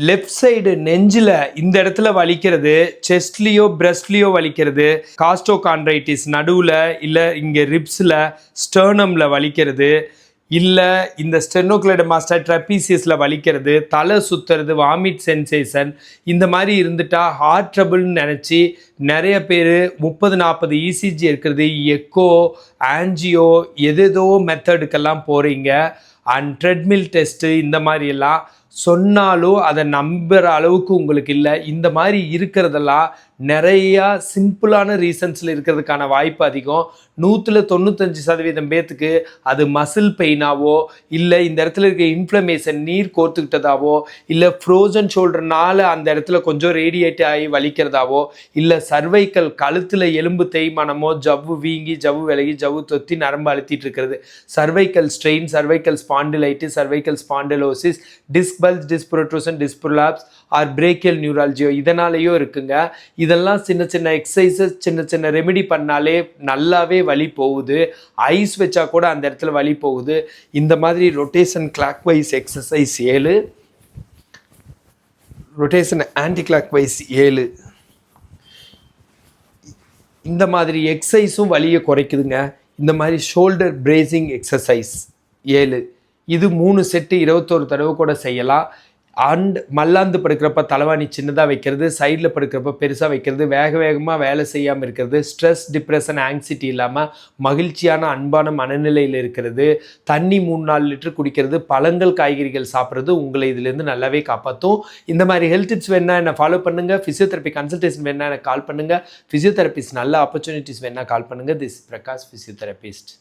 Left side நெஞ்சில் இந்த இடத்துல வலிக்கிறது, செஸ்ட்லேயோ பிரஸ்ட்லேயோ வலிக்கிறது, காஸ்டோகான்ட்ரைட்டிஸ் நடுவில் இல்லை இங்கே ரிப்ஸில் ஸ்டர்னமில் வலிக்கிறது, இல்லை இந்த ஸ்டெர்னோக்ளைடோமாஸ்டா ட்ரெபீசியஸில் வலிக்கிறது, தலை சுற்றுறது, வாமிட் சென்சேஷன், இந்த மாதிரி இருந்துட்டால் ஹார்ட் ட்ரபிள்னு நினச்சி நிறைய பேர் 30-40 இசிஜி இருக்கிறது, எக்கோ, ஆன்ஜியோ எதேதோ மெத்தடுக்கெல்லாம் போகிறீங்க. அண்ட் ட்ரெட்மில் டெஸ்ட்டு இந்த மாதிரியெல்லாம் சொன்னாலும் அதை நம்புகிற அளவுக்கு உங்களுக்கு இல்லை. இந்த மாதிரி இருக்கிறதெல்லாம் நிறையா சிம்பிளான ரீசன்ஸில் இருக்கிறதுக்கான வாய்ப்பு அதிகம். 195% பேர்த்துக்கு அது மசில் பெயினாவோ, இல்லை இந்த இடத்துல இருக்க இன்ஃப்ளமேஷன் நீர் கோர்த்துக்கிட்டதாவோ, இல்லை ஃப்ரோசன் ஷோல்டர்னால அந்த இடத்துல கொஞ்சம் ரேடியேட் ஆகி வலிக்கிறதாவோ, இல்லை சர்வைக்கல் கழுத்தில் எலும்பு தேய்மானமோ, ஜவ்வு வீங்கி ஜவ்வு விலகி ஜவ்வு தொத்தி நரம்பு அழுத்திட்டு இருக்கிறது, cervical strain, cervical spondylitis, cervical spondylosis, disc bulge, disc protrusion, disc prolapse or brachial நியூராலஜியோ இதனாலேயோ இருக்குங்க. இதெல்லாம் சின்ன சின்ன எக்ஸசைசஸ், சின்ன சின்ன ரெமெடி பண்ணாலே நல்லாவே வலி போகுது. ஐஸ் வச்சா கூட அந்த இடத்துல வலி போகுது. இந்த மாதிரி rotation clockwise exercise 7, rotation anti clockwise 7, இந்த மாதிரி எக்ஸசைஸும் வலியை குறைக்குதுங்க. இந்த மாதிரி ஷோல்டர் பிரேசிங் எக்ஸசைஸ் 7, இது 3 செட்டு 21 தடவை கூட செய்யலாம். அண்ட் மல்லாந்து படுக்கிறப்ப தலைவாணி சின்னதாக வைக்கிறது, சைடில் படுக்கிறப்ப பெருசாக வைக்கிறது, வேகமாக வேலை செய்யாமல் இருக்கிறது, ஸ்ட்ரெஸ், டிப்ரெஷன், ஆங்ஸைட்டி இல்லாமல் மகிழ்ச்சியான அன்பான மனநிலையில் இருக்கிறது, தண்ணி 3-4 லிட்டர் குடிக்கிறது, பழங்கள் காய்கறிகள் சாப்பிட்றது உங்களை இதுலேருந்து நல்லாவே காப்பாற்றும். இந்த மாதிரி ஹெல்த் டிப்ஸ் வேணால் என்னை ஃபாலோ பண்ணுங்கள். ஃபிசியோதெரப்பி கன்சல்டேஷன் வேணால் எனக்கு கால் பண்ணுங்கள். ஃபிசியோதெரபிஸ்ட் நல்ல ஆப்பர்ச்சுனிட்டிஸ் வேணால் கால் பண்ணுங்கள். This Prakash physiotherapist.